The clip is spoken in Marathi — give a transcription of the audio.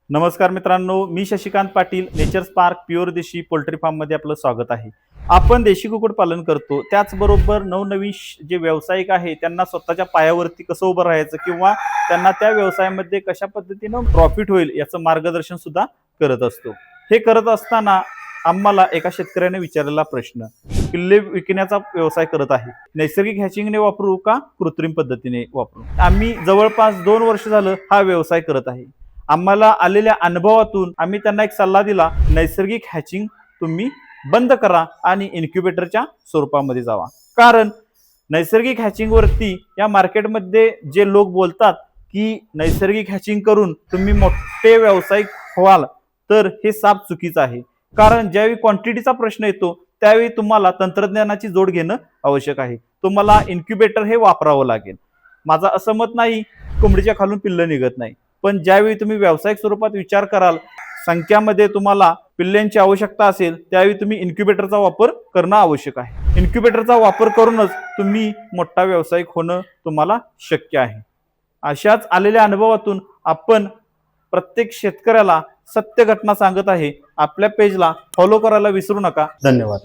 नमस्कार मित्रांनो, मी Shashikant Patil, nature spark pure desi poultry farm मध्ये आपलं स्वागत आहे. आपण देशी कुक्कुट पालन करतो, त्याचबरोबर नवनवीन जे व्यावसायिक आहे त्यांना स्वतःच्या पायावरती कसं उभं राहायचं किंवा त्यांना त्या व्यवसायामध्ये कशा पद्धतीनं प्रॉफिट होईल याचं मार्गदर्शन सुद्धा करत असतो. हे करत असताना आम्हाला एका शेतकऱ्याने विचारलेला प्रश्न, पिल्ले विकण्याचा व्यवसाय करत आहे, नैसर्गिक हॅचिंगने वापरू का कृत्रिम पद्धतीने वापरू? आम्ही जवळपास 2 वर्ष झालं हा व्यवसाय करत आहे. आम्हाला आलेल्या अनुभवातून आम्ही त्यांना एक सल्ला दिला, नैसर्गिक हॅचिंग तुम्ही बंद करा आणि इन्क्युबेटरच्या स्वरूपामध्ये जावा. कारण नैसर्गिक हॅचिंग वरती या मार्केटमध्ये जे लोक बोलतात की नैसर्गिक हॅचिंग करून तुम्ही मोठे व्यावसायिक व्हाल, तर हे साफ चुकीचं आहे. कारण ज्यावेळी क्वांटिटीचा प्रश्न येतो त्यावेळी तुम्हाला तंत्रज्ञानाची जोड घेणं आवश्यक आहे. तुम्हाला इन्क्युबेटर हे वापरावं लागेल. माझं असं मत नाही कोंबडीच्या खालून पिल्लं निघत नाही, पण ज्यावेळी तुम्ही व्यावसायिक स्वरूपात विचार कराल, संख्यामध्ये तुम्हाला पिल्ल्यांची आवश्यकता असेल, त्यावेळी तुम्ही इन्क्युबेटरचा वापर करणं आवश्यक आहे. इन्क्युबेटरचा वापर करूनच तुम्ही मोठा व्यावसायिक होणं तुम्हाला शक्य आहे. अशाच आलेल्या अनुभवातून आपण प्रत्येक शेतकऱ्याला सत्य घटना सांगत आहे. आपल्या पेजला फॉलो करायला विसरू नका. धन्यवाद.